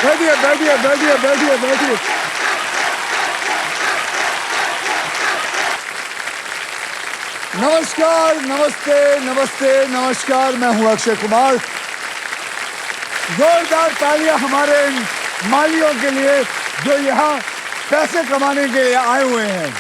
बैठिए बैठिए बैठिए बैठिए बैठिए। नमस्कार, नमस्ते, नमस्ते, नमस्कार। मैं हूं अक्षय कुमार। जोरदार तालियां हमारे इन मालियों के लिए जो यहाँ पैसे कमाने के लिए आए हुए हैं।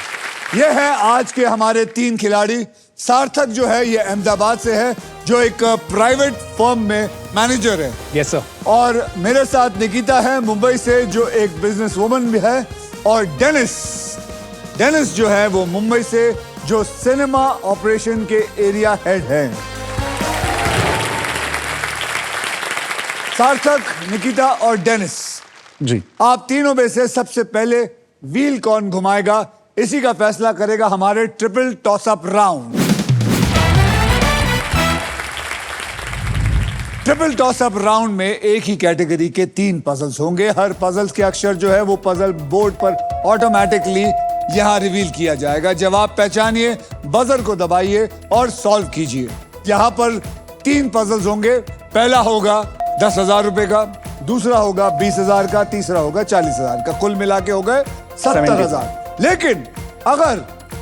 ये है आज के हमारे 3 खिलाड़ी। सार्थक जो है ये अहमदाबाद से है, जो एक प्राइवेट फर्म में मैनेजर है। Yes sir. और मेरे साथ निकिता है मुंबई से, जो एक बिजनेस वुमन भी है। और डेनिस जो है वो मुंबई से, जो सिनेमा ऑपरेशन के एरिया हेड है। सार्थक, निकिता और डेनिस जी, आप तीनों में से सबसे पहले व्हील कौन घुमाएगा, इसी का फैसला करेगा हमारे triple toss up round. Triple toss up round में एक ही कैटेगरी के 3 पजल्स होंगे। हर पजल्स के अक्षर जो है वो पजल बोर्ड पर ऑटोमेटिकली यहां रिवील किया जाएगा। जवाब पहचानिए, बजर को दबाइए और सॉल्व कीजिए। यहां पर 3 पजल्स होंगे। पहला होगा 10,000 रुपए का, दूसरा होगा 20,000 का, तीसरा होगा 40,000 का। कुल मिला के हो गए 70,000। लेकिन अगर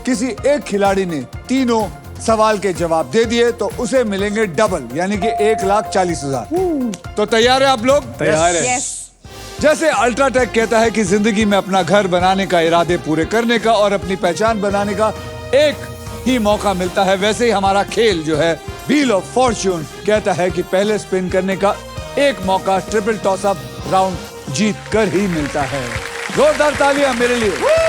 किसी एक खिलाड़ी ने तीनों सवाल के जवाब दे दिए तो उसे मिलेंगे डबल, यानी कि 1,40,000। तो तैयार है आप लोग? तैयार है। जैसे अल्ट्राटेक कहता है कि जिंदगी में अपना घर बनाने का, इरादे पूरे करने का और अपनी पहचान बनाने का एक ही मौका मिलता है, वैसे ही हमारा खेल जो है व्हील ऑफ फॉर्च्यून कहता है कि पहले स्पिन करने का एक मौका ट्रिपल टॉस अप राउंड जीत कर ही मिलता है। जोरदार तालियां मेरे लिए।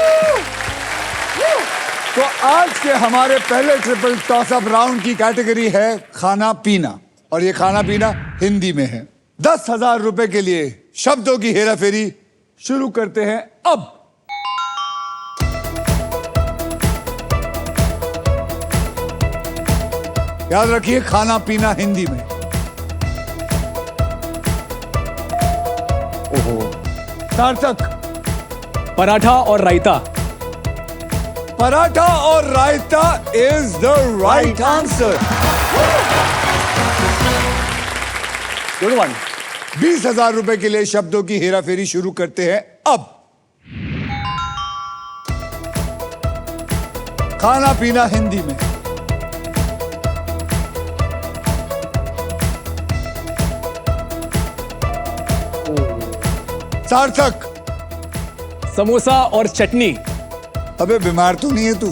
तो आज के हमारे पहले ट्रिपल टॉस अप राउंड की कैटेगरी है खाना पीना, और ये खाना पीना हिंदी में है। 10,000 रुपए के लिए शब्दों की हेराफेरी शुरू करते हैं अब। याद रखिए, खाना पीना हिंदी में। ओहो। सार्थक, पराठा और रायता। पराठा और raita is the right answer. Good one. 20,000 रुपए के लिए शब्दों की हेराफेरी शुरू करते हैं अब। खाना पीना हिंदी में। सार्थक, समोसा और चटनी। अबे बीमार तो नहीं है तू?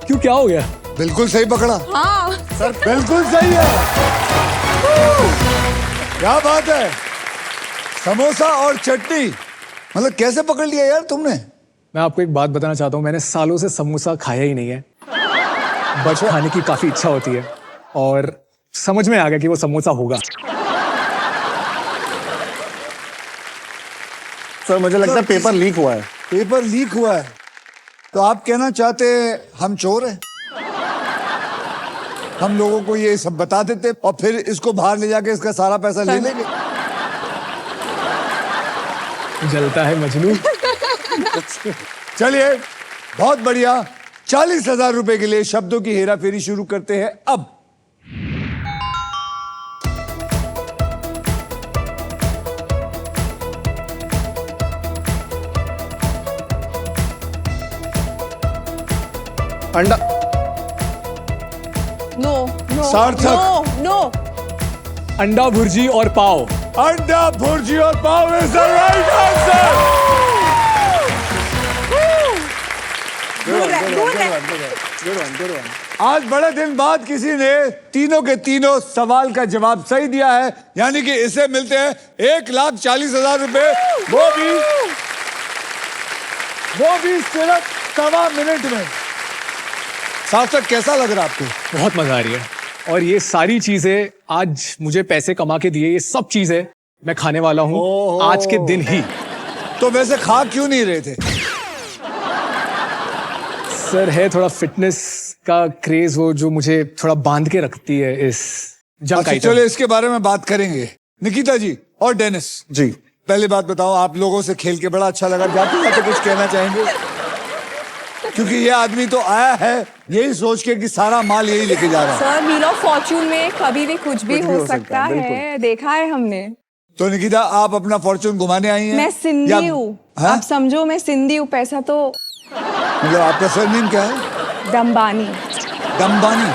क्यों, क्या हो गया? बिल्कुल सही पकड़ा। हाँ सर बिल्कुल सही है। क्या बात है, समोसा और चटनी, मतलब कैसे पकड़ लिया यार तुमने? मैं आपको एक बात बताना चाहता हूँ, मैंने सालों से समोसा खाया ही नहीं है, बट खाने की काफी इच्छा होती है और समझ में आ गया कि वो समोसा होगा। सर मुझे लगता है पेपर लीक हुआ है। पेपर लीक हुआ है? तो आप कहना चाहते हैं हम चोर हैं? हम लोगों को ये सब बता देते और फिर इसको बाहर ले जाके इसका सारा पैसा ले लेंगे। जलता है मजनू। चलिए, बहुत बढ़िया। 40,000 रुपए के लिए शब्दों की हेराफेरी शुरू करते हैं अब। अंडा। No no Sarthak. No no. Anda bhurji और पाव। अंडा भुर्जी और pav is the right answer. आज बड़े दिन बाद किसी ने तीनों के तीनों सवाल का जवाब सही दिया है, यानी कि इसे मिलते हैं 1,40,000 रुपए, वो भी सिर्फ 1.25 मिनट में। सार्थक, कैसा लग रहा है आपको? बहुत मजा आ रही है, और ये सारी चीजें आज मुझे पैसे कमा के दिए, ये सब चीजें मैं खाने वाला हूँ आज के दिन ही। तो वैसे खा क्यों नहीं रहे थे? सर है थोड़ा फिटनेस का क्रेज, वो जो मुझे थोड़ा बांध के रखती है इस जंक अच्छा, आइटम। चलो इसके बारे में बात करेंगे। निकिता जी और डेनिस जी, पहले बात बताओ, आप लोगों से खेल के बड़ा अच्छा लगा। जाते जाते कुछ कहना चाहेंगे? क्योंकि ये आदमी तो आया है यही सोच के कि सारा माल यही लेके जा रहा है। सर व्हील ऑफ फॉर्च्यून में कभी भी कुछ भी हो सकता है, देखा है हमने। तो निकिता आप अपना फॉर्चून घुमाने आई हैं मैं सिंधी या- हूँ, हैं? आप समझो मैं सिंधी हूँ, पैसा तो मतलब आपका सरनेम क्या है? दम्बानी। दम्बानी।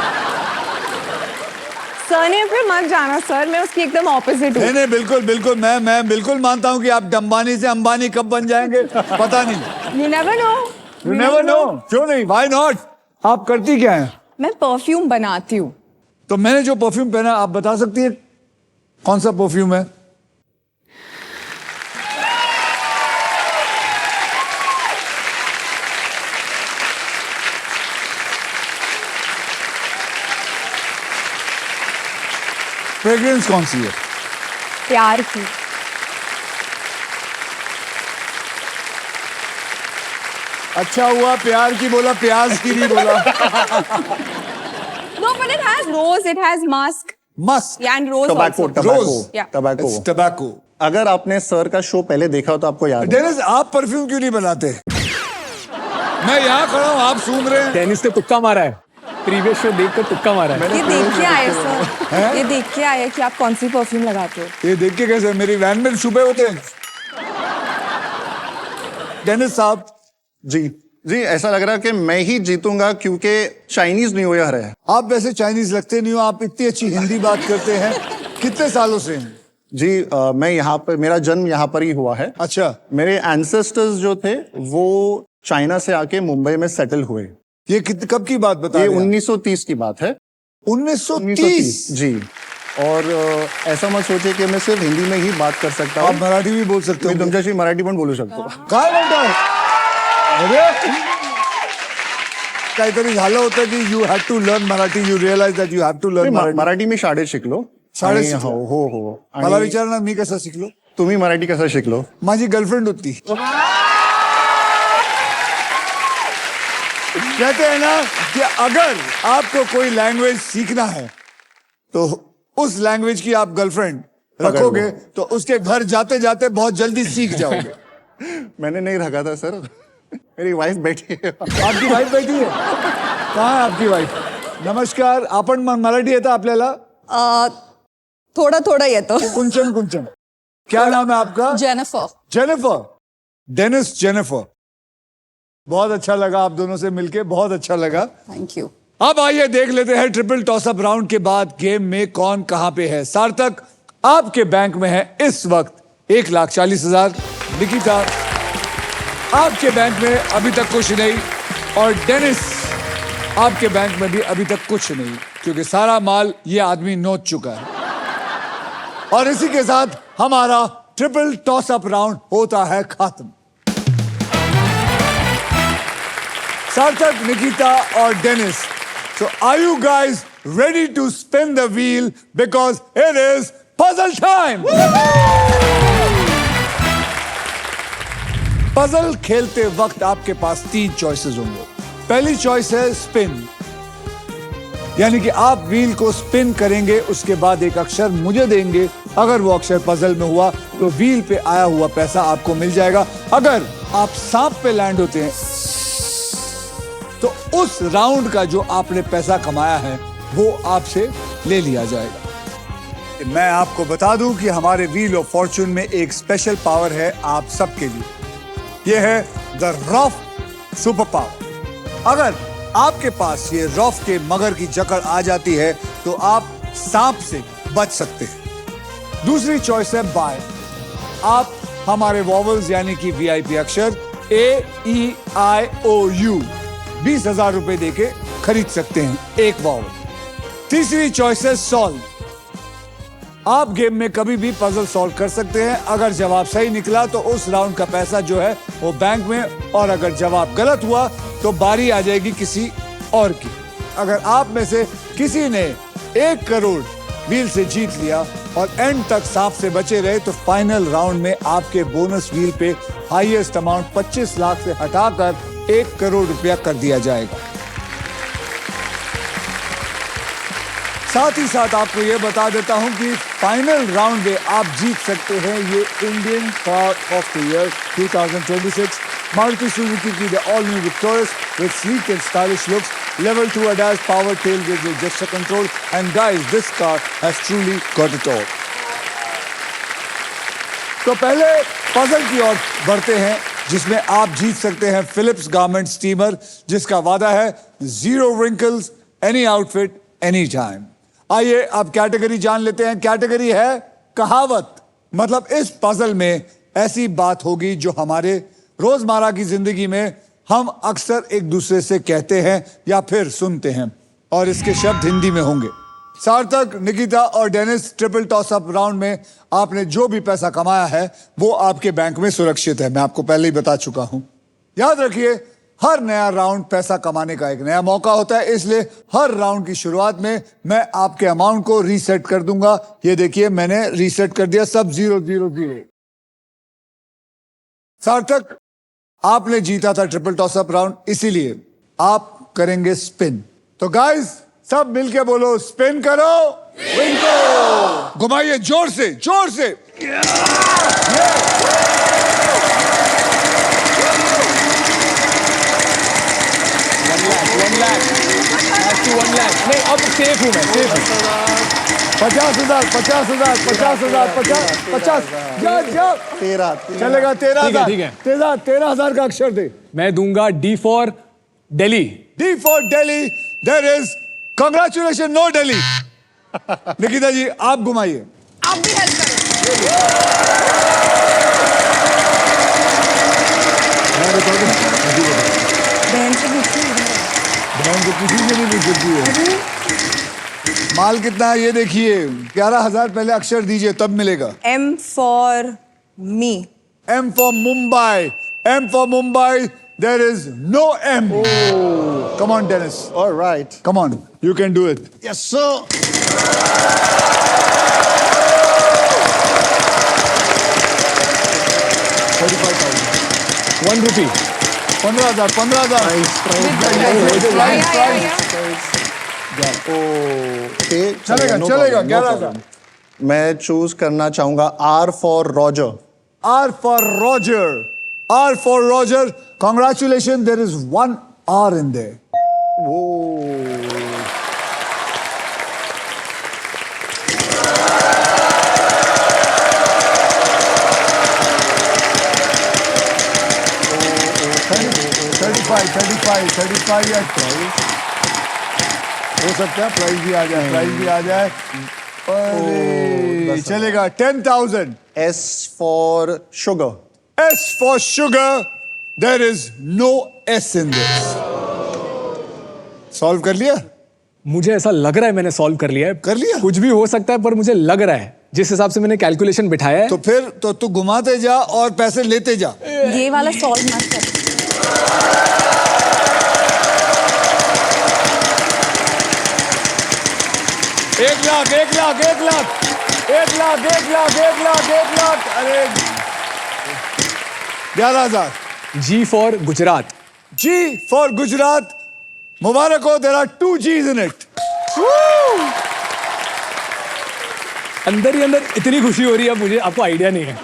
सरनेम पे मत जाना सर, मैं उसकी एकदम ऑपोजिट हूँ। नहीं नहीं बिल्कुल बिल्कुल मैं बिल्कुल मानता हूँ कि आप दम्बानी से अंबानी कब बन जाएंगे पता नहीं। You never know. You never know. क्यों नहीं, व्हाई नॉट। आप करती क्या है? मैं परफ्यूम बनाती हूँ। तो मैंने जो परफ्यूम पहना आप बता सकती है कौन सा परफ्यूम है? फ्रेग्रेंस कौन सी है? प्यार की। अच्छा हुआ प्यार की बोला, प्याज की नहीं बोला। No, but it has rose, it has musk. Musk. Yeah, and rose tobacco also. Tobacco Yeah. Tobacco. Tobacco. अगर आपने सर का शो पहले देखा हो तो आपको याद है। डेनिस आप परफ्यूम क्यों नहीं बनाते? मैं यहाँ खड़ा हूँ, आप सूंघ रहे हैं। टेनिस ने तुक्का मारा है, प्रीवियस शो देख कर तुक्का मारा है। ये देख के आए सर, ये देख के आए कि आप कौन सी परफ्यूम लगाते हो। ये देख के कैसे मेरी वैन में छुपे होते हैं? डेनिस साहब जी जी, ऐसा लग रहा है कि मैं ही जीतूंगा क्योंकि चाइनीज न्यू ईयर है। आप वैसे चाइनीज लगते नहीं हो, आप इतनी अच्छी हिंदी बात करते हैं। कितने सालों से हैं? जी मैं यहाँ पर, मेरा जन्म यहाँ पर ही हुआ है। अच्छा, मेरे एंसेस्टर्स जो थे वो चाइना से आके मुंबई में सेटल हुए। ये कब की बात बता ये रहे हैं? 1930 की बात है। 1930। जी। और ऐसा मत सोचिए कि मैं सिर्फ हिंदी में ही बात कर सकता आप हूँ। मराठी भी बोल सकते मी हो। तुमच्याशी मराठी पण बोलू शकतो। काय म्हणताय? अरे काहीतरी झालं होतं की you had to learn Marathi, you realize that you have to learn Marathi. Marathi मी शाळेत शिकलो। शाळेत आणि शिकलो? हो हो हो। मला आणि विचारणार मी कसं शिकलो? तुम्ही मराठी कसं शिकलो? माझी गर्लफ्रेंड होती। कहते हैं ना कि अगर आपको कोई लैंग्वेज सीखना है तो उस लैंग्वेज की आप गर्लफ्रेंड रखोगे तो उसके घर जाते जाते बहुत जल्दी सीख जाओगे। मैंने नहीं रखा था सर, मेरी वाइफ बैठी है। आपकी वाईफ बैठी है? कहाँ है आपकी वाईफ? नमस्कार, आपण मराठी येतं आपल्याला? थोड़ा थोड़ा येतो। कुंचन कुंचन। क्या नाम है आपका? जेनिफर। जेनिफर। Dennis Jennifer. बहुत अच्छा लगा आप दोनों से मिलके, बहुत अच्छा लगा। Thank you. अब आइए देख लेते हैं ट्रिपल टॉसअप राउंड के बाद गेम में कौन कहां पे है। सार्थक आपके बैंक में है इस वक्त 1,40,000। निकिता आपके बैंक में अभी तक कुछ नहीं, और डेनिस आपके बैंक में भी अभी तक कुछ नहीं, क्योंकि सारा माल ये आदमी नोच चुका है। और इसी के साथ हमारा ट्रिपल टॉसअप राउंड होता है खत्म। सार्थक, निकिता और Dennis, so are you guys ready to spin the wheel because it is puzzle time? Puzzle खेलते वक्त आपके पास 3 चॉइसेस होंगे। पहली चॉइस है स्पिन, यानी कि आप व्हील को स्पिन करेंगे, उसके बाद एक अक्षर मुझे देंगे। अगर वो अक्षर पजल में हुआ तो व्हील पे आया हुआ पैसा आपको मिल जाएगा। अगर आप सांप पे लैंड होते हैं तो उस राउंड का जो आपने पैसा कमाया है वो आपसे ले लिया जाएगा। मैं आपको बता दूं कि हमारे व्हील ऑफ फॉर्च्यून में एक स्पेशल पावर है आप सबके लिए। यह है द रॉफ सुपर पावर। अगर आपके पास ये रॉफ के मगर की जकड़ आ जाती है तो आप सांप से बच सकते हैं। दूसरी चॉइस है बाय। आप हमारे वॉवल्स यानी कि वीआईपी अक्षर AEIOU 20,000 रुपए देके खरीद सकते हैं एक वॉवल। तीसरी चॉइस है सॉल्व। आप गेम में कभी भी पजल सॉल्व कर सकते हैं। अगर जवाब सही निकला तो उस राउंड का पैसा जो है वो बैंक में, और अगर जवाब गलत हुआ तो बारी आ जाएगी किसी और की। अगर आप में से किसी ने 1 करोड़ व्हील से जीत लिया और एंड तक सांप से बचे रहे तो फाइनल राउंड में आपके बोनस व्हील पे हाईएस्ट अमाउंट 25 लाख से हटाकर 1 करोड़ रुपया कर दिया जाएगा। साथ ही साथ आपको यह बता देता हूं कि फाइनल राउंड में आप जीत सकते हैं ये Indian car of the year 2026 Maruti Suzuki की the all new Victoris with sleek and stylish looks, level 2 ADAS power tailgate with gesture control, and guys, this car has truly got it all. तो पहले puzzle की ओर बढ़ते हैं, जिसमें आप जीत सकते हैं फिलिप्स गारमेंट स्टीमर, जिसका वादा है 0 wrinkles, any outfit, any time. आइए अब कैटेगरी जान लेते हैं। कैटेगरी है कहावत। मतलब इस पजल में ऐसी बात होगी जो हमारे रोजमर्रा की जिंदगी में हम अक्सर एक दूसरे से कहते हैं या फिर सुनते हैं, और इसके शब्द हिंदी में होंगे। सार्थक, निकिता और Dennis, triple toss up round में आपने जो भी पैसा कमाया है वो आपके बैंक में सुरक्षित है। मैं आपको पहले ही बता चुका हूं। याद रखिए, हर नया राउंड पैसा कमाने का एक नया मौका होता है, इसलिए हर राउंड की शुरुआत में मैं आपके अमाउंट को रीसेट कर दूंगा। ये देखिए, मैंने रीसेट कर दिया, सब 0 0 0। सार्थक, आपने जीता था ट्रिपल टॉस अप राउंड, इसीलिए आप करेंगे स्पिन। तो गाइस, सब मिलके बोलो, स्पिन करो, विन करो। घुमाइए जोर से, जोर से। $1 लाख $1 लाख नहीं, अब सेफ हूं मैं, सेफ हूं। 50,000 50,000 50,000 50 जा 13 चलेगा। 13,000 ठीक है। 13,000 का अक्षर दे। मैं दूंगा D for Delhi. D for Delhi. There is congratulations, no Delhi. Nikita ji, आप घुमाइए। आप भी हेल्प करो। बहन से पूछिए। बहन को किसी से नहीं पूछ सकती है। माल कितना है ये देखिए। 11,000 पहले अक्षर दीजिए, तब मिलेगा। M for me. M for Mumbai. M for Mumbai. There is no M. Come on, Dennis. All right. Come on. You can do it. Yes, sir. ₹1 15,000 15,000 Okay. चलेगा no चलेगा। problem, no 11,000। problem. मैं choose करना चाहूंगा R for Roger. R for Roger. R for Roger. Congratulations, there is 1 R in there. $35 या price हो सकता है, price भी आ जाए, प्राइस भी आ जाए। अरे चलेगा। 10,000। S for Sugar. S for sugar. There is no S in this. Solve कर लिया? मुझे ऐसा लग रहा है मैंने सॉल्व कर लिया है। कर लिया? कुछ भी हो सकता है, पर मुझे लग रहा है जिस हिसाब से मैंने कैलकुलेशन बिठाया है। तो फिर तो तू घुमाते जा और पैसे लेते जा। ये वाला सॉल्व मत कर। एक लाख 1,00,000। अरे 11,000। G for Gujarat. G for Gujarat. मुबारक हो, there are 2 G's in it. अंदर ही अंदर इतनी खुशी हो रही है मुझे, आपको आइडिया नहीं है।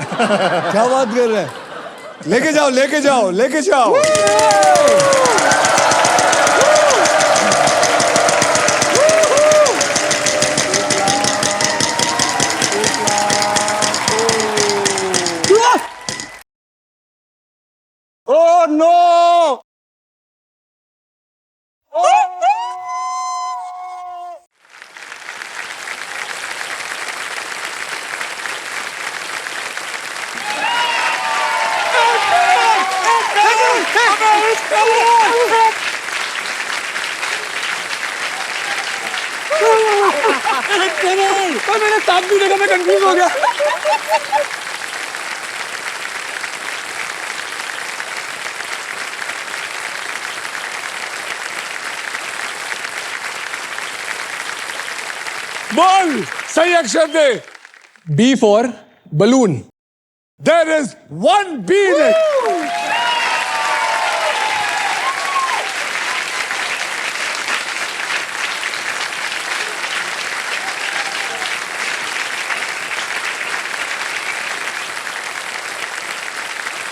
क्या बात कर रहे हैं? लेके जाओ लेके जाओ लेके जाओ। Oh no! मैंने साथ भी देखा, मैं कंफ्यूज हो गया। बोल, सही अक्षर दे। B for balloon. There is 1 B in it.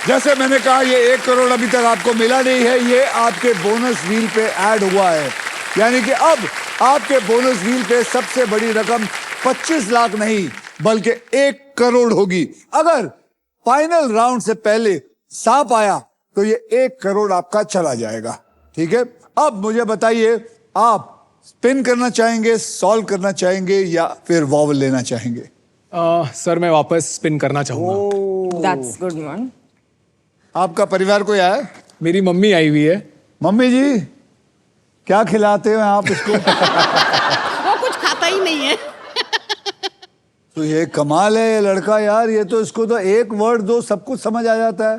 जैसे मैंने कहा, ये 1 करोड़ अभी तक आपको मिला नहीं है, ये आपके बोनस व्हील पे ऐड हुआ है। यानी कि अब आपके बोनस व्हील पे सबसे बड़ी रकम 25 लाख नहीं बल्कि 1 करोड़ होगी। अगर फाइनल राउंड से पहले सांप आया तो ये 1 करोड़ आपका चला जाएगा। ठीक है, अब मुझे बताइए, आप स्पिन करना चाहेंगे, सॉल्व करना चाहेंगे या फिर वॉवल लेना चाहेंगे? सर मैं वापस स्पिन करना चाहूंगा। That's good one. आपका परिवार कोई आया है? मेरी मम्मी आई हुई है। मम्मी जी, क्या खिलाते हो आप इसको? वो कुछ खाता ही नहीं है। तो ये कमाल है ये लड़का यार, ये तो इसको तो एक वर्ड दो सब कुछ समझ आ जाता है।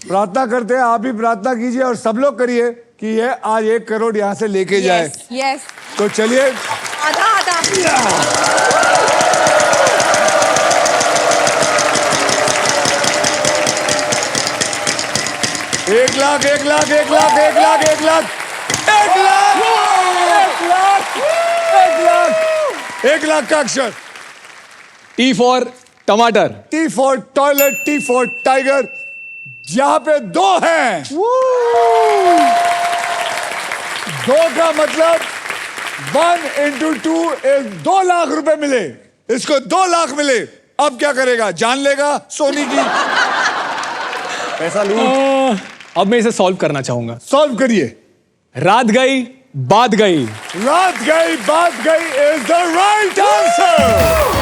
प्रार्थना करते हैं, आप भी प्रार्थना कीजिए और सब लोग करिए कि ये आज 1 करोड़ यहाँ से लेके जाए। यस तो चलिए, आधा आधा। 1 लाख 1 लाख 1 लाख 1 लाख 1 लाख 1 लाख 1 लाख 1 लाख 1 लाख का अक्षर। टी फॉर टमाटर। T for toilet, T for tiger. यहां पे 2 हैं। 2 का मतलब 1 into 2 is 2 लाख रुपए मिले। इसको 2 लाख मिले। अब क्या करेगा? जान लेगा सोनी की? पैसा लूट। अब मैं इसे सॉल्व करना चाहूंगा। सॉल्व करिए। रात गई बात गई। रात गई बात गई is the right answer.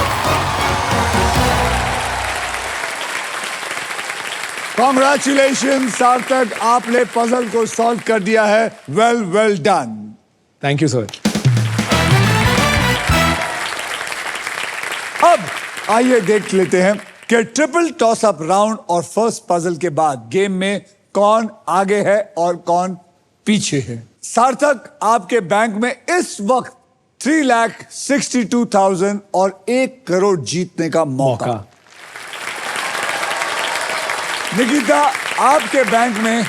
Congratulation सार्थक, आपने पजल को सॉल्व कर दिया है। Well done. Thank you sir. अब आइए देख लेते हैं कि ट्रिपल टॉस अप राउंड और फर्स्ट पजल के बाद गेम में कौन आगे है और कौन पीछे है। सार्थक, आपके बैंक में इस वक्त 3,62,000 और 1 करोड़ जीतने का मौका। निकिता, आपके बैंक में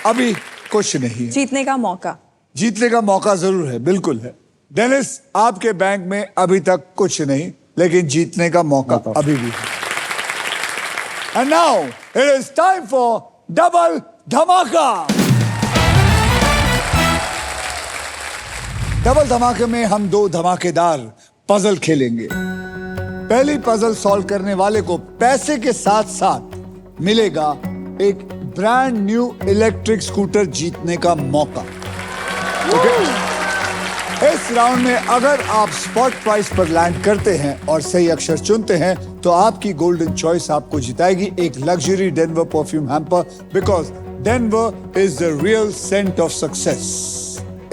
अभी कुछ नहीं है। जीतने का मौका। जीतने का मौका जरूर है, बिल्कुल है। डेनिस, आपके बैंक में अभी तक कुछ नहीं, लेकिन जीतने का मौका अभी भी है। And now it is time for double धमाका। डबल धमाके में हम 2 धमाकेदार पजल खेलेंगे। पहली पजल सॉल्व करने वाले को पैसे के साथ साथ मिलेगा एक ब्रांड न्यू इलेक्ट्रिक स्कूटर जीतने का मौका। इस राउंड में अगर आप स्पॉट प्राइस पर लैंड करते हैं और सही अक्षर चुनते हैं तो आपकी गोल्डन चॉइस आपको जिताएगी एक luxury Denver perfume hamper, because Denver is the real scent of success.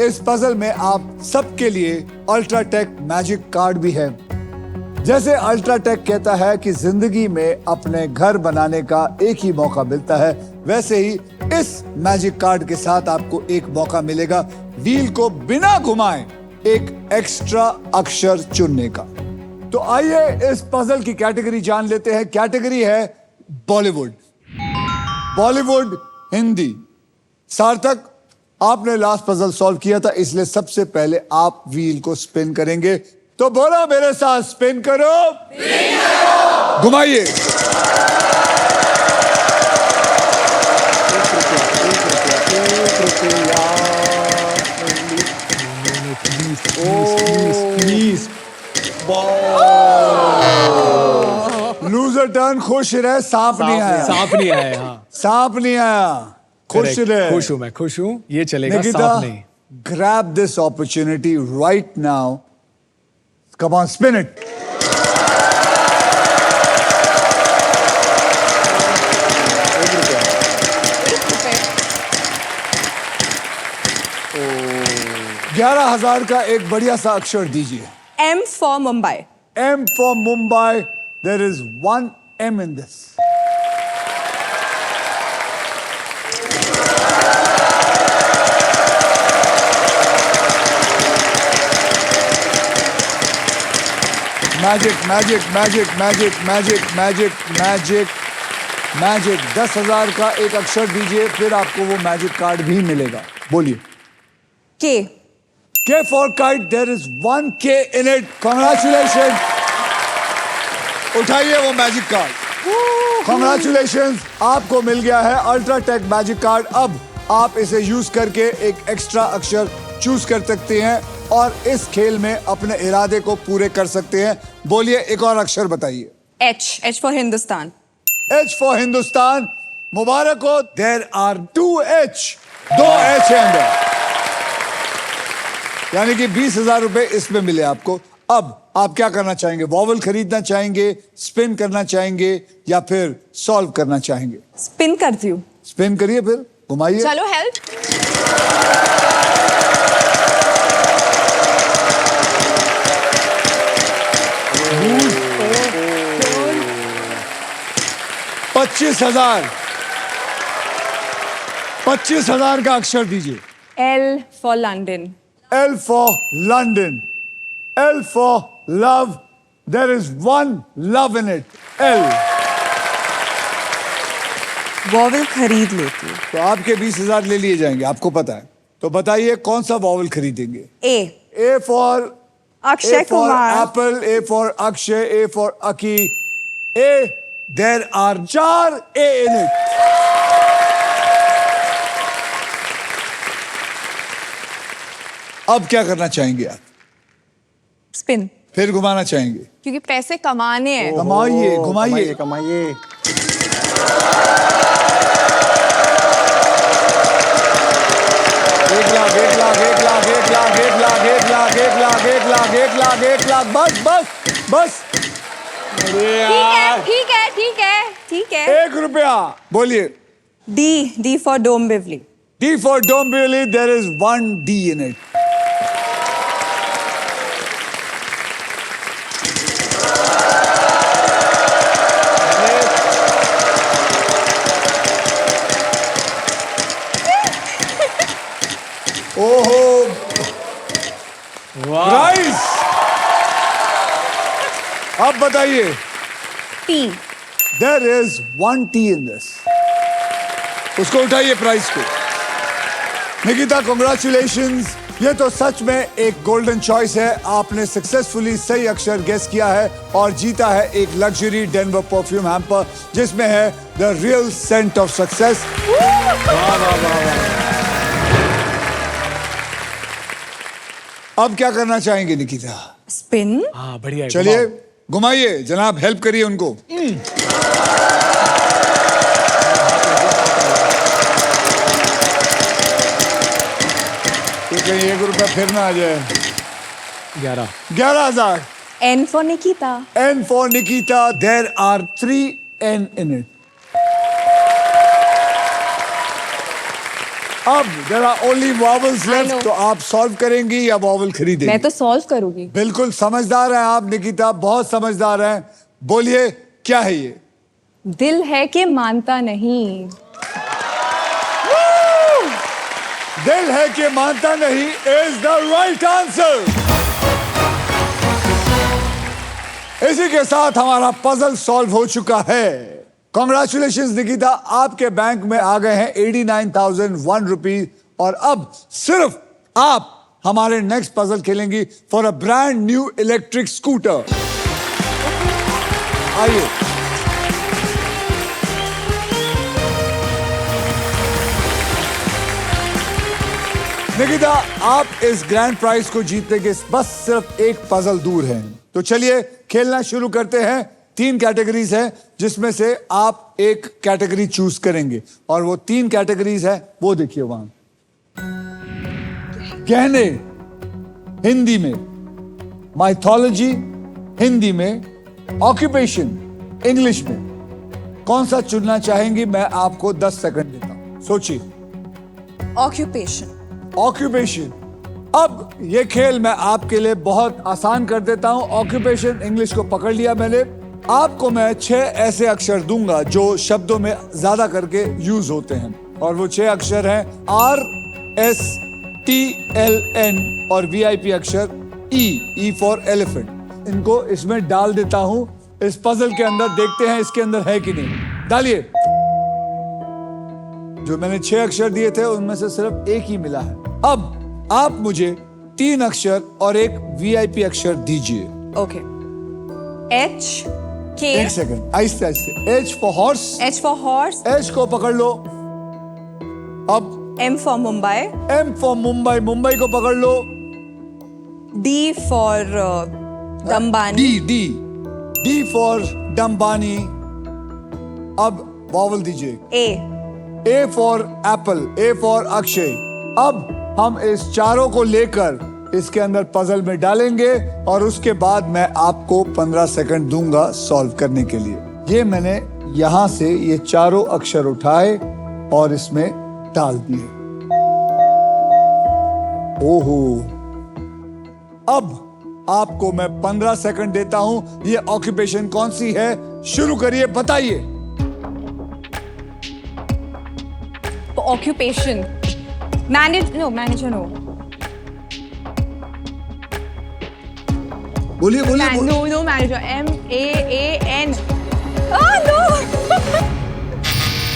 इस पजल में आप सबके लिए अल्ट्राटेक मैजिक कार्ड भी है। जैसे अल्ट्राटेक कहता है कि जिंदगी में अपने घर बनाने का एक ही मौका मिलता है, वैसे ही इस मैजिक कार्ड के साथ आपको एक मौका मिलेगा व्हील को बिना घुमाए एक एक्स्ट्रा अक्षर चुनने का। तो आइए इस पजल की कैटेगरी जान लेते हैं। कैटेगरी है बॉलीवुड। बॉलीवुड हिंदी। सार्थक, आपने लास्ट पजल सॉल्व किया था, इसलिए सबसे पहले आप व्हील को स्पिन करेंगे। तो बोलो मेरे साथ, स्पिन करो, घुमाइए। प्लीज। लूजर टर्न, खुश रहे, सांप नहीं आया। सांप नहीं आया। हाँ, सांप नहीं आया, खुश Correct. रहे। खुश हूं मैं, खुश हूं। ये चलेगा, निकिता, सांप नहीं। grab this opportunity right now. Come on, spin it. $11,000 का एक बढ़िया सा अक्षर दीजिए। M for Mumbai. M for Mumbai. There is 1 M in this. Magic magic magic magic magic magic magic magic 10,000 का एक अक्षर दीजिए, फिर आपको वो मैजिक कार्ड भी मिलेगा। बोलिए। K. K for kite. There is 1 K in it. Congratulations. उठाइए वो मैजिक कार्ड। Congratulations. आपको मिल गया है अल्ट्राटेक मैजिक कार्ड। अब आप इसे यूज करके एक एक्स्ट्रा अक्षर चूज कर सकते हैं और इस खेल में अपने इरादे को पूरे कर सकते हैं। बोलिए, एक और अक्षर बताइए। H. H for Hindustan. H for Hindustan. मुबारक हो, देर आर 2H, 2H है अंदर, यानी कि 20,000 रुपए इसमें मिले आपको। अब आप क्या करना चाहेंगे? वॉवल खरीदना चाहेंगे, स्पिन करना चाहेंगे, या फिर सॉल्व करना चाहेंगे? स्पिन करती हूँ। स्पिन करिए, फिर घुमाइए। चलो हेल्प। पच्चीस हजार का अक्षर दीजिए। L for London. L for London. L for love. There is one love in it. L. Vowel खरीद लेती हूँ। तो आपके 20,000 ले लिए जाएंगे, आपको पता है। तो बताइए कौन सा वॉवल खरीदेंगे? A. A for Akshay Kumar. apple, A for Akshay, A for Aki. A. There are 4 A in it. अब क्या करना चाहेंगे आप? स्पिन। फिर घुमाना चाहेंगे? क्योंकि पैसे कमाने हैं। कमाइए, घुमाइए। कमाइए। एक लाख, बस। ठीक है। 1 रुपया। बोलिए। D for Dombivli. D for Dombivli, there is 1 D in it. ओहो, प्राइस। अब बताइए। T. There is 1 T in this. उसको उठाइए प्राइस को। निकिता, कॉन्ग्रेचुलेशंस। ये तो सच में एक गोल्डन चॉइस है। आपने सक्सेसफुली सही अक्षर गेस किया है और जीता है एक लग्जरी डेनवर परफ्यूम हैम्पर, जिसमें है the real scent of success. अब क्या करना चाहेंगे निकिता? स्पिन। हाँ बढ़िया है, चलिए घुमाओ। घुमाइए जनाब, हेल्प करिए उनको। कहीं 1 रुपया फिर ना आ जाए। 11,000। N for Nikita. N for Nikita. There are 3 N in it. अब there are only vowels left. तो आप सॉल्व करेंगी या वॉवल खरीदेंगी? मैं तो सॉल्व करूंगी। बिल्कुल समझदार हैं आप निकिता, बहुत समझदार हैं। बोलिए क्या है ये? दिल है कि मानता नहीं। दिल है कि मानता नहीं इज द राइट आंसर। इसी के साथ हमारा पजल सॉल्व हो चुका है। कॉन्ग्रेचुलेशंस निकिता, आपके बैंक में आ गए हैं 89,001 रुपीज। और अब सिर्फ आप हमारे नेक्स्ट पजल खेलेंगी for a brand new electric scooter. आइए। निकिता, आप इस ग्रैंड प्राइज को जीतने के बस सिर्फ एक पजल दूर हैं। तो चलिए खेलना शुरू करते हैं। 3 कैटेगरीज हैं जिसमें से आप एक कैटेगरी चूज करेंगे और वो 3 कैटेगरीज है, वो देखिए वहां। गहने हिंदी में, माइथोलॉजी हिंदी में, ऑक्यूपेशन इंग्लिश में। कौन सा चुनना चाहेंगी? मैं आपको 10 सेकंड देता हूं, सोचिए। ऑक्यूपेशन। ऑक्यूपेशन। अब ये खेल मैं आपके लिए बहुत आसान कर देता हूं। ऑक्यूपेशन इंग्लिश को पकड़ लिया मैंने। आपको मैं 6 ऐसे अक्षर दूंगा जो शब्दों में ज्यादा करके यूज होते हैं, और वो 6 अक्षर हैं RSTLN और VIP अक्षर E फॉर एलिफेंट। इनको इसमें डाल देता हूं इस पजल के अंदर। देखते हैं इसके अंदर है कि नहीं। डालिए। जो मैंने 6 अक्षर दिए थे उनमें से सिर्फ एक ही मिला है। अब आप मुझे 3 अक्षर और एक VIP अक्षर दीजिए। ओके। H K। एक सेकंड, आहिस्ते आहिस्ते। H for horse. H for horse। H को पकड़ लो। अब M for Mumbai। M for Mumbai, Mumbai को पकड़ लो। D for Dambani। D for Dambani. अब वॉवल दीजिए। A. A for apple, A for Akshay. अब हम इस चारों को लेकर इसके अंदर पजल में डालेंगे और उसके बाद मैं आपको 15 सेकंड दूंगा सॉल्व करने के लिए। ये मैंने यहां से ये चारों अक्षर उठाए और इसमें डाल दिए। ओहो, अब आपको मैं 15 सेकंड देता हूं। ये ऑक्यूपेशन कौन सी है, शुरू करिए, बताइए। Occupation. Manager no. बोलिए बोलिए बोलिए। No manager. MAAN. Oh no.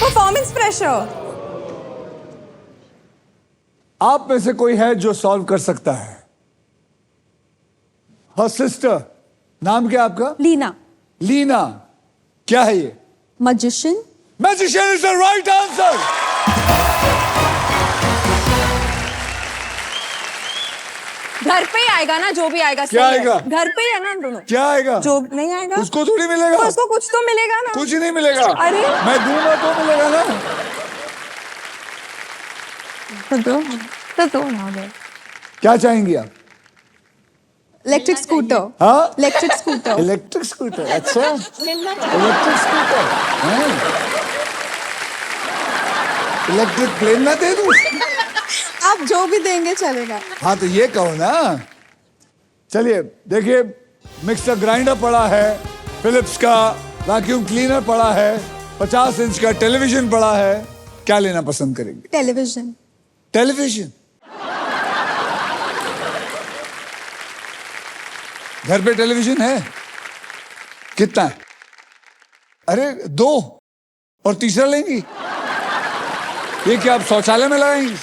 Performance pressure. आप में से कोई है जो सॉल्व कर सकता है? हाँ सिस्टर, नाम क्या आपका? Lina. लीना। क्या है ये? Magician. Magician is the right answer. घर पे ही आएगा ना, जो भी आएगा। क्या सही है। आएगा? घर पे ही है ना दोनों। क्या आएगा? जो नहीं आएगा उसको थोड़ी मिलेगा। तो उसको कुछ तो मिलेगा ना। कुछ नहीं मिलेगा। अरे। मैं दूंगा तो मिलेगा ना। तो दो ना दे। क्या चाहेंगी आप? Electric scooter. हाँ, इलेक्ट्रिक स्कूटर। Electric scooter. अच्छा, इलेक्ट्रिक स्कूटर। इलेक्ट्रिक प्लेन ना दे दूं? आप जो भी देंगे चलेगा। हाँ तो ये कहो ना। चलिए देखिए, मिक्सर ग्राइंडर पड़ा है, फिलिप्स का वैक्यूम क्लीनर पड़ा है, 50 इंच का टेलीविजन पड़ा है। क्या लेना पसंद करेंगे? टेलीविजन। टेलीविजन। घर पे टेलीविजन है? कितना है? अरे 2 और तीसरा लेंगी? ये क्या आप शौचालय में लगाएंगी?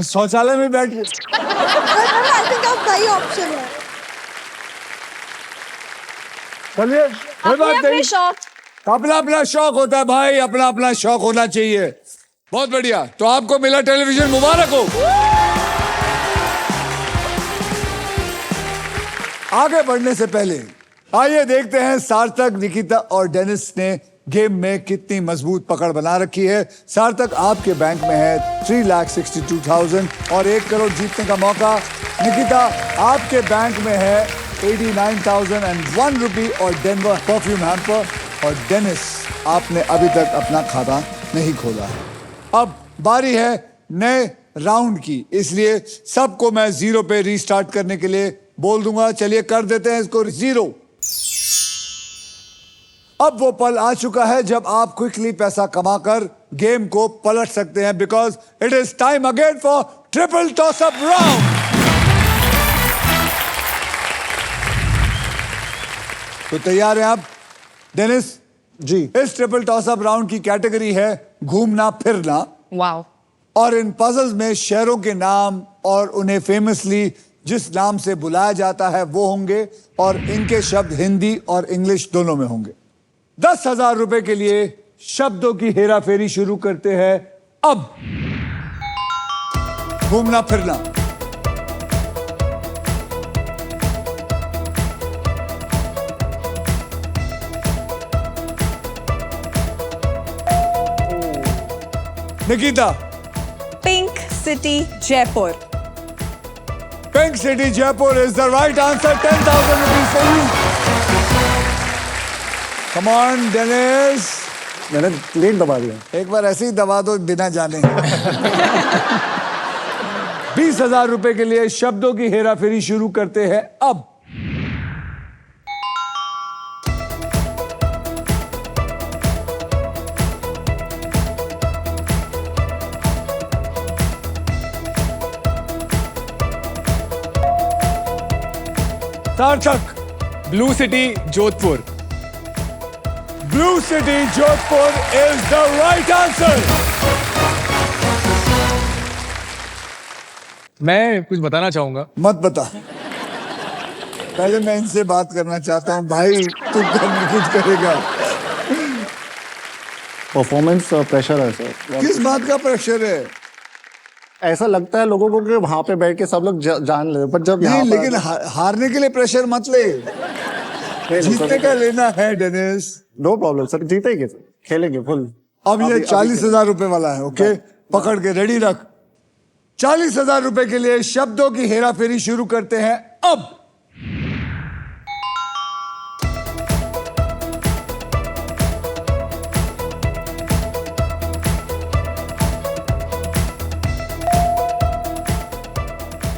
शौचालय में बैठ के सही ऑप्शन है। चलिए, कोई बात नहीं। शौक। अपना अपना शौक होता है भाई, अपना अपना शौक होना चाहिए। बहुत बढ़िया, तो आपको मिला टेलीविजन, मुबारक हो। आगे बढ़ने से पहले आइए देखते हैं सार्थक, निकिता और डेनिस ने गेम में कितनी मजबूत पकड़ बना रखी है। सार्थक, आपके बैंक में है 3,62,000 और 1 करोड़ जीतने का मौका। निकिता, आपके बैंक में है 89,001 रुपी और डेनवर परफ्यूम हैम्पर। और डेनिस, आपने अभी तक अपना खाता नहीं खोला है। अब बारी है नए राउंड की, इसलिए सबको मैं 0 पे रीस्टार्ट करने के लिए बोल दूंगा। चलिए कर देते हैं इसको 0। अब वो पल आ चुका है जब आप क्विकली पैसा कमाकर गेम को पलट सकते हैं, because it is time again for triple toss up round. तो तैयार हैं आप? डेनिस जी। इस ट्रिपल टॉस अप राउंड की कैटेगरी है घूमना फिरना। वाओ। और इन पजल्स में शहरों के नाम और उन्हें फेमसली जिस नाम से बुलाया जाता है वो होंगे, और इनके शब्द हिंदी और इंग्लिश दोनों में होंगे। 10,000 रुपए के लिए शब्दों की हेराफेरी शुरू करते हैं अब। घूमना फिरना। Nikita. Pink city Jaipur. Pink city Jaipur is the right answer. 10,000 rupees for you. Come on Dennis. मैंने प्लेट दबा दिया। एक बार ऐसे ही दबा दो बिना जाने। 20,000 रुपए के लिए शब्दों की हेराफेरी शुरू करते हैं अब। सार्थक। Blue city Jodhpur. Blue city Jodhpur is the right answer. मैं कुछ बताना चाहूंगा। मत बता, पहले मैं इनसे बात करना चाहता हूं। भाई तू कुछ करेगा? परफॉर्मेंस प्रेशर है सर। किस बात का प्रेशर है? ऐसा लगता है लोगों को कि वहां पे बैठ के सब लोग जान ले, पर जब नहीं, यहाँ लेकिन हारने के लिए प्रेशर मत ले। जीतने का लेना है डेनिस। नो प्रॉब्लम सर, जीतेंगे सर, खेलेंगे फुल। अब ये 40,000 रुपए वाला है। ओके, पकड़ के रेडी रख। 40,000 रुपए के लिए शब्दों की हेरा फेरी शुरू करते हैं अब।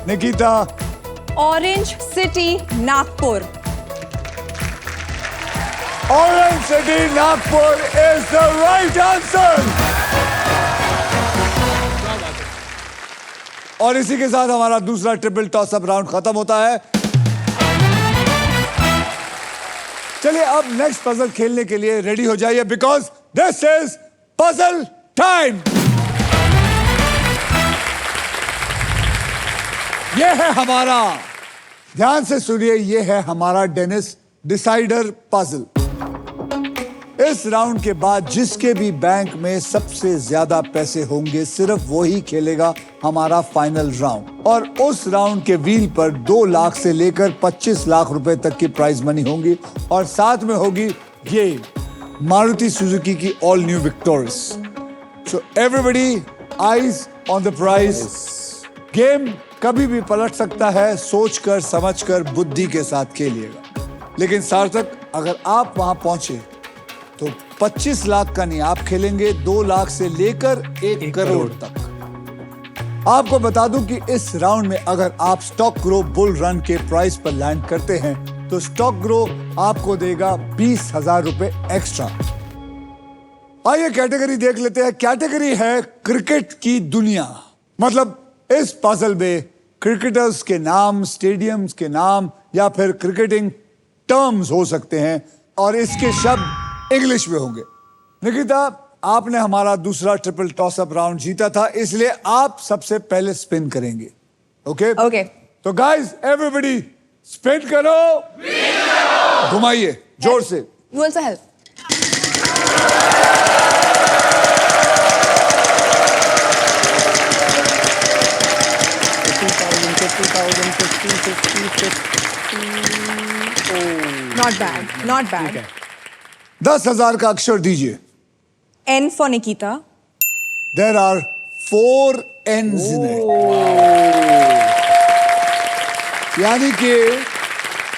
Nikita, orange city Nagpur. Orange city Nagpur is the right answer. और इसी के साथ हमारा दूसरा ट्रिपल टॉस अप राउंड खत्म होता है। चलिए अब नेक्स्ट पजल खेलने के लिए रेडी हो जाइए, because this is puzzle time. यह है हमारा, ध्यान से सुनिए, यह है हमारा डेनिस डिसाइडर पजल। इस राउंड के बाद जिसके भी बैंक में सबसे ज्यादा पैसे होंगे सिर्फ वही खेलेगा हमारा फाइनल राउंड। और उस राउंड के व्हील पर 2 लाख से लेकर 25 लाख रुपए तक की प्राइज मनी होंगी और साथ में होगी ये मारुति सुजुकी की all new Victorious. So everybody eyes on the prize. Game कभी भी पलट सकता है, सोचकर समझकर बुद्धि के साथ खेलिएगा। लेकिन सार्थक, अगर आप वहां पहुंचे तो 25 लाख का नहीं आप खेलेंगे, 2 लाख से लेकर 1 करोड़ तक। आपको बता दूं कि इस राउंड में अगर आप स्टॉक ग्रो बुल रन के प्राइस पर लैंड करते हैं तो स्टॉक ग्रो आपको देगा 20,000 रुपए एक्स्ट्रा। आइए कैटेगरी देख लेते हैं। कैटेगरी है क्रिकेट की दुनिया। मतलब इस पजल में क्रिकेटर्स के नाम, स्टेडियम्स के नाम या फिर क्रिकेटिंग टर्म्स हो सकते हैं और इसके शब्द इंग्लिश में होंगे। निकिता, आपने हमारा दूसरा ट्रिपल टॉस अप राउंड जीता था, इसलिए आप सबसे पहले स्पिन करेंगे। Okay okay. तो गाइस एवरीबॉडी स्पिन करो, घुमाइए जोर से। You also help. Not bad. Not bad. 10,000 का अक्षर दीजिए। N for Nikita. There are 4 N's in it. यानी कि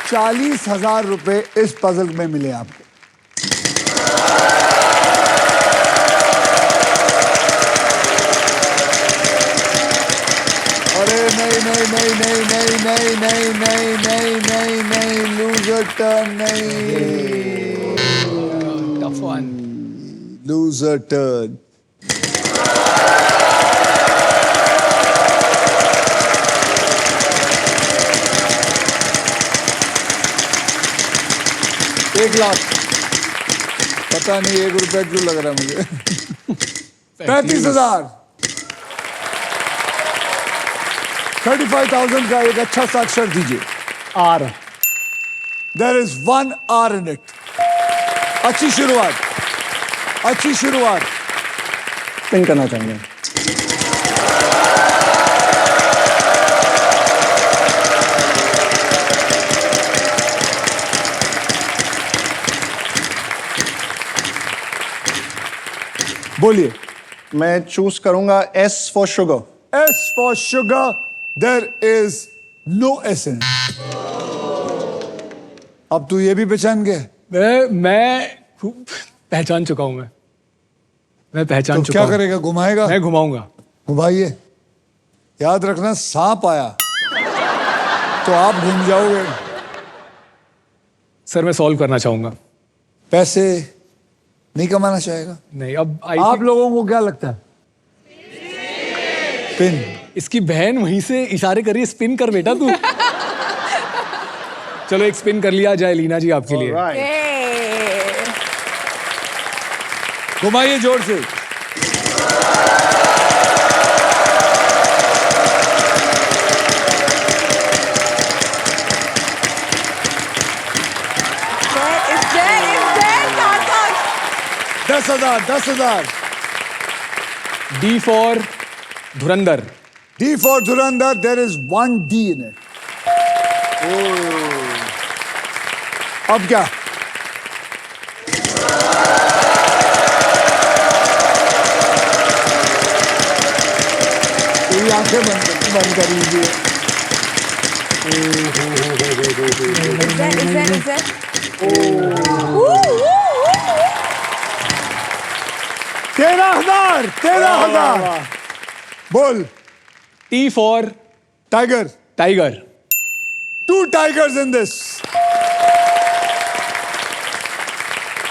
40,000 रुपए इस पजल में मिले आपको। अरे नहीं नहीं नहीं नहीं नहीं नहीं नहीं नहीं नहीं नहीं नहीं लूजर टर्न नहीं, टफ वन। Loser turn. एक लाख, पता नहीं 1 रुपया क्यों लग रहा है मुझे। 35,000। 35,000 का एक अच्छा सा अक्षर दीजिए। R. There is 1 R in it. अच्छी शुरुआत, अच्छी शुरुआत। स्पिन करना चाहेंगे। बोलिए। मैं चूज करूंगा S for sugar. S for sugar. There is no S in it. अब तू ये भी पहचान गया? मैं पहचान चुका हूं। मैं पहचान तो चुका क्या हूं। करेगा? घुमाएगा? मैं घुमाऊंगा। घुमाइए। याद रखना, सांप आया तो आप घूम जाओगे। सर मैं सॉल्व करना चाहूंगा। पैसे नहीं कमाना चाहेगा? नहीं, अब आप लोगों को क्या लगता है? पिन। इसकी बहन वहीं से इशारे कर रही है, स्पिन कर बेटा तू। चलो एक स्पिन कर लिया जाए लीना जी आपके लिए। Alright. Yay. घुमाइए जोर से। It's there, Sarthak. 10,000, 10,000। D for Dhurandhar. D for Dhurandhar. There is 1 D in it. अब क्या? तेरी आंखें बंद कर लीजिए। Is there? तेरह हजार। बोल। T for tiger. tiger. 2 tigers in this.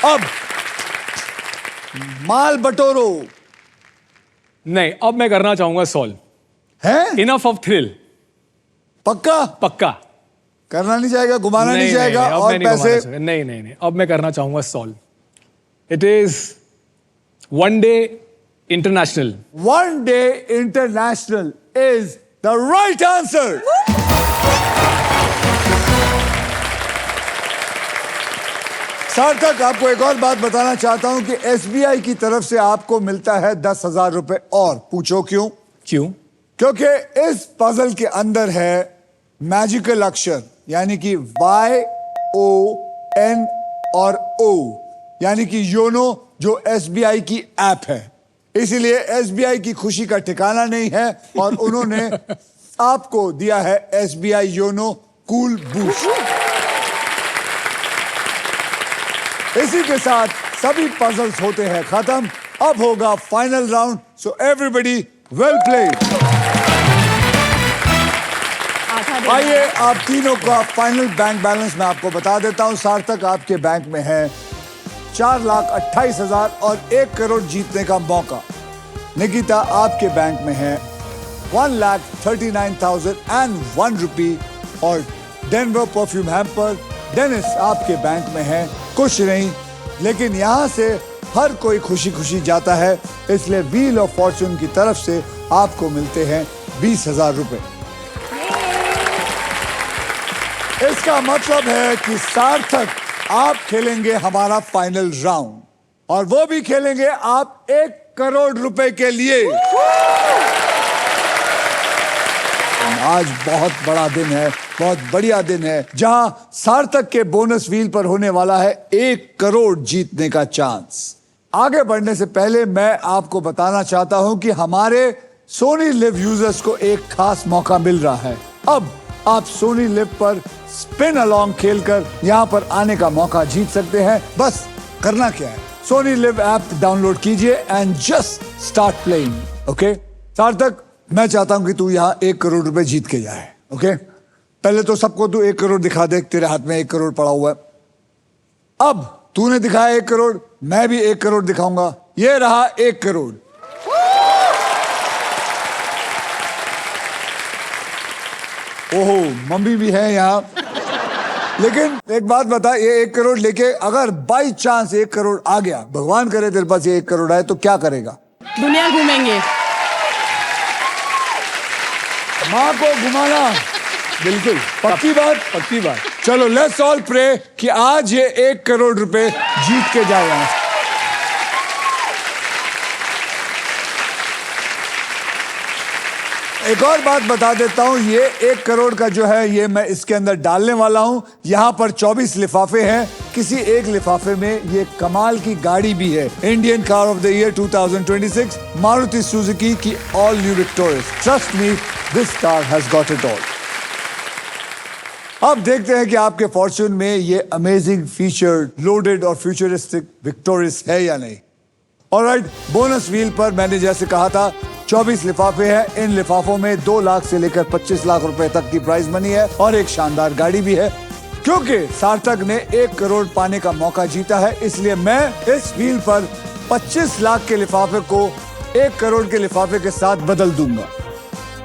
अब माल बटोरो। नहीं, अब मैं करना चाहूंगा सॉल्व. है? Enough of thrill. पक्का? पक्का. करना नहीं जाएगा, घुमाना नहीं जाएगा अब और मैं नहीं पैसे? घुमाना चाहूंगा. नहीं, अब मैं करना चाहूंगा solve. It is one day international. 1 day international is the right answer. सार्थक, आपको एक और बात बताना चाहता हूं कि SBI की तरफ से आपको मिलता है 10,000 रुपए और। पूछो क्यों? क्यों? क्योंकि इस पजल के अंदर है मैजिकल अक्षर, यानी कि YON और O, यानी कि योनो, जो SBI की ऐप है। इसीलिए SBI की खुशी का ठिकाना नहीं है और उन्होंने आपको दिया है SBI योनो कूल बूस्ट। इसी के साथ सभी पजल्स होते हैं खत्म। अब होगा final round, so everybody well played. आइए आप तीनों का फाइनल बैंक बैलेंस मैं आपको बता देता हूं। सार्थक, आपके बैंक में है 4,28,000 और 1 करोड़ जीतने का मौका। निकिता, आपके बैंक में है 1,39,001 रुपी और डेनवर परफ्यूम हैम्पर। डेनिस, आपके बैंक में है कुछ नहीं, लेकिन यहां से हर कोई खुशी खुशी जाता है, इसलिए व्हील ऑफ फॉर्चून की तरफ से आपको मिलते हैं 20,000 रुपए। इसका मतलब है कि सार्थक, आप खेलेंगे हमारा फाइनल राउंड और वो भी खेलेंगे आप 1 करोड़ रुपए के लिए। आज बहुत बड़ा दिन है, बहुत बढ़िया दिन है, जहां सार्थक के बोनस व्हील पर होने वाला है 1 करोड़ जीतने का चांस। आगे बढ़ने से पहले मैं आपको बताना चाहता हूं कि हमारे सोनी लिव यूजर्स को एक खास मौका मिल रहा है। अब आप सोनी लिव पर स्पिन अलोंग खेलकर यहां पर आने का मौका जीत सकते हैं। बस करना क्या है, सोनी लिव ऐप डाउनलोड कीजिए and just start playing. Okay सार्थक, मैं चाहता हूं कि तू यहां 1 करोड़ रुपए जीत के जाए। ओके, पहले तो सबको तू 1 करोड़ दिखा दे, तेरे हाथ में 1 करोड़ पड़ा हुआ है। अब तूने दिखाया 1 करोड़, मैं भी 1 करोड़ दिखाऊंगा। ये रहा 1 करोड़। ओहो, मम्मी भी है यहाँ। लेकिन एक बात बता, ये 1 करोड़ लेके अगर बाई चांस 1 करोड़ आ गया, भगवान करे तेरे पास ये 1 करोड़ आए, तो क्या करेगा? दुनिया घूमेंगे। माँ को घुमाना। बिल्कुल पक्की बात? पक्की बात। चलो लेट्स ऑल प्रे कि आज ये 1 करोड़ रुपए जीत के जाए यहाँ से। एक और बात बता देता हूं, ये 1 करोड़ का जो है ये मैं इसके अंदर डालने वाला हूं। यहां पर 24 लिफाफे हैं, किसी एक लिफाफे में ये कमाल की गाड़ी भी है, Indian car of the year 2026 Maruti Suzuki की all new Victoris. Trust me, this car has got it all. अब देखते हैं कि आपके फॉर्च्यून में ये अमेजिंग फीचर लोडेड और फ्यूचरिस्टिक विक्टोरियस है या नहीं। ऑलराइट, बोनस व्हील पर मैंने जैसे कहा था 24 लिफाफे हैं। इन लिफाफों में 2 लाख से लेकर 25 लाख रुपए तक की प्राइज मनी है और एक शानदार गाड़ी भी है। क्योंकि सार्थक ने 1 करोड़ पाने का मौका जीता है, इसलिए मैं इस व्हील पर 25 लाख के लिफाफे को 1 करोड़ के लिफाफे के साथ बदल दूंगा।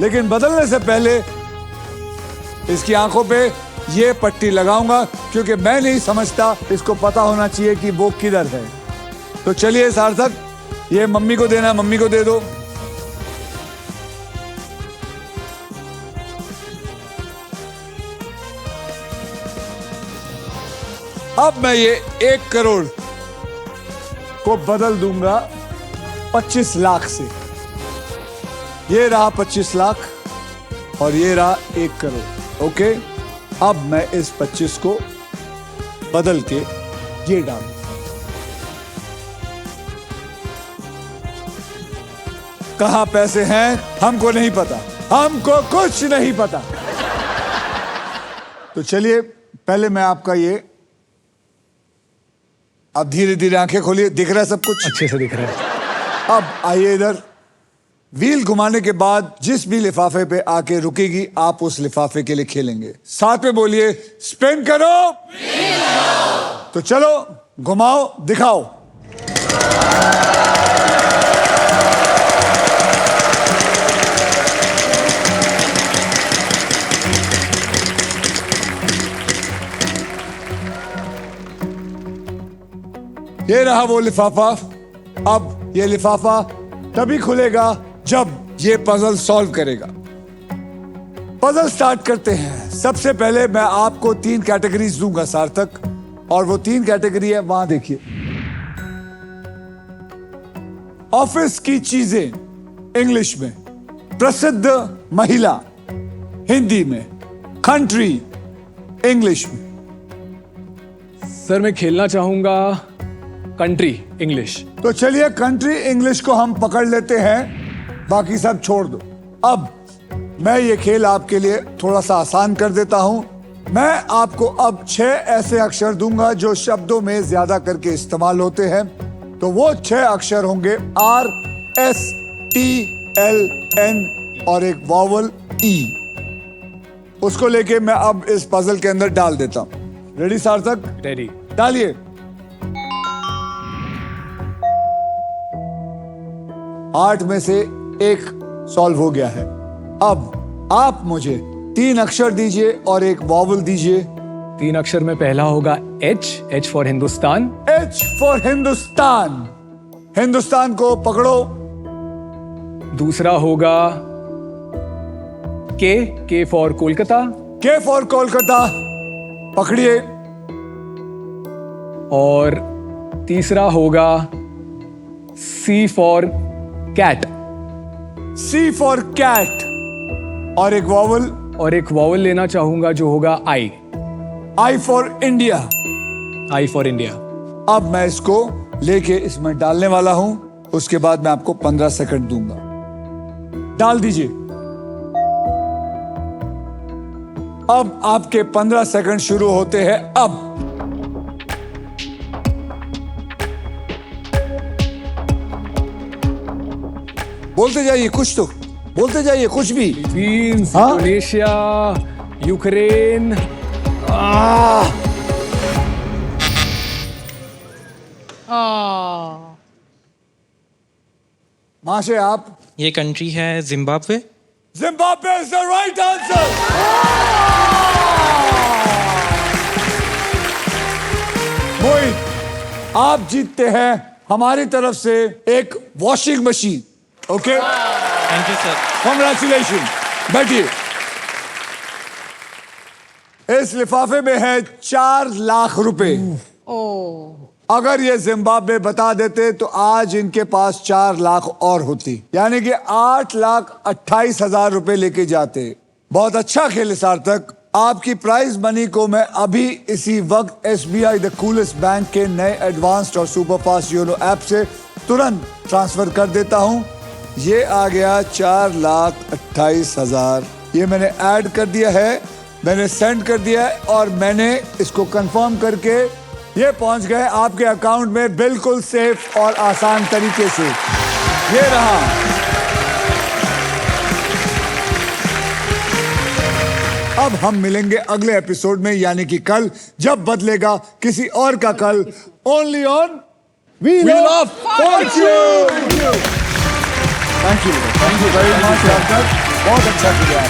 लेकिन बदलने से पहले इसकी आंखों पे ये पट्टी लगाऊंगा, क्योंकि मैं नहीं समझता, इसको पता होना चाहिए कि वो किधर है। तो चलिए सार्थक, ये मम्मी को देना, मम्मी को दे दो। अब मैं ये 1 करोड़ को बदल दूंगा 25 लाख से। ये रहा 25 लाख और ये रहा 1 करोड़। ओके, अब मैं इस 25 को बदल के ये डाल। कहां पैसे हैं हमको नहीं पता, हमको कुछ नहीं पता। तो चलिए पहले मैं आपका ये, आप धीरे धीरे आंखें खोलिए, दिख रहा है सब कुछ? अच्छे से दिख रहा है। अब आइए इधर, व्हील घुमाने के बाद जिस भी लिफाफे पे आके रुकेगी आप उस लिफाफे के लिए खेलेंगे। साथ में बोलिए स्पिन करो। तो चलो घुमाओ, दिखाओ। ये रहा वो लिफाफा। अब ये लिफाफा तभी खुलेगा जब ये पजल सॉल्व करेगा। पजल स्टार्ट करते हैं। सबसे पहले मैं आपको 3 कैटेगरीज दूंगा सार्थक, और वो 3 कैटेगरी है, वहां देखिए। ऑफिस की चीजें इंग्लिश में, प्रसिद्ध महिला हिंदी में, कंट्री इंग्लिश में। सर मैं खेलना चाहूंगा कंट्री इंग्लिश। तो चलिए कंट्री इंग्लिश को हम पकड़ लेते हैं, बाकी सब छोड़ दो। अब मैं ये खेल आपके लिए थोड़ा सा आसान कर देता हूं। मैं आपको अब 6 ऐसे अक्षर दूंगा जो शब्दों में ज्यादा करके इस्तेमाल होते हैं। तो वो 6 अक्षर होंगे RSTLN और एक वॉवल E। उसको लेके मैं अब इस पजल के अंदर डाल देता हूं। रेडी सार्थक? रेडी। डालिए। 8 में से 1 सॉल्व हो गया है। अब आप मुझे 3 अक्षर दीजिए और एक वॉवल दीजिए। 3 अक्षर में पहला होगा H for Hindustan. H for Hindustan. Hindustan को पकड़ो। दूसरा होगा K for Kolkata. K for Kolkata, पकड़िए। और तीसरा होगा C for cat. C for cat और एक वॉवल। और एक वॉवल लेना चाहूंगा जो होगा I for India. For India. अब मैं इसको लेके इसमें डालने वाला हूं। उसके बाद मैं आपको 15 सेकंड दूंगा। डाल दीजिए। अब आपके 15 सेकंड शुरू होते हैं अब। बोलते जाइए कुछ, तो बोलते जाइए कुछ भी। फिलीपींस, हाँ? Indonesia, Ukraine. माशे आप? ये कंट्री है Zimbabwe. Zimbabwe is the right answer. Mohit, आप जीतते हैं हमारी तरफ से एक washing machine. Okay, thank you sir. Congratulation. बैठिए। इस लिफाफे में है 4 लाख रुपए। अगर ये जिम्बाब्वे बता देते तो आज इनके पास 4 लाख और होती, यानी कि 8,28,000 रुपए लेके जाते। बहुत अच्छा खेले सार्थक। आपकी प्राइज मनी को मैं अभी इसी वक्त SBI द कूलेस्ट बैंक के नए एडवांस्ड और सुपरफास्ट योनो ऐप से तुरंत ट्रांसफर कर देता हूं। ये आ गया 4,28,000। ये मैंने ऐड कर दिया है, मैंने सेंड कर दिया है और मैंने इसको कंफर्म करके ये पहुंच गए आपके अकाउंट में बिल्कुल सेफ और आसान तरीके से। ये रहा। अब हम मिलेंगे अगले एपिसोड में, यानी कि कल, जब बदलेगा किसी और का कल। Only on wheel of Fortune. Thank you very much. बहुत अच्छा किया।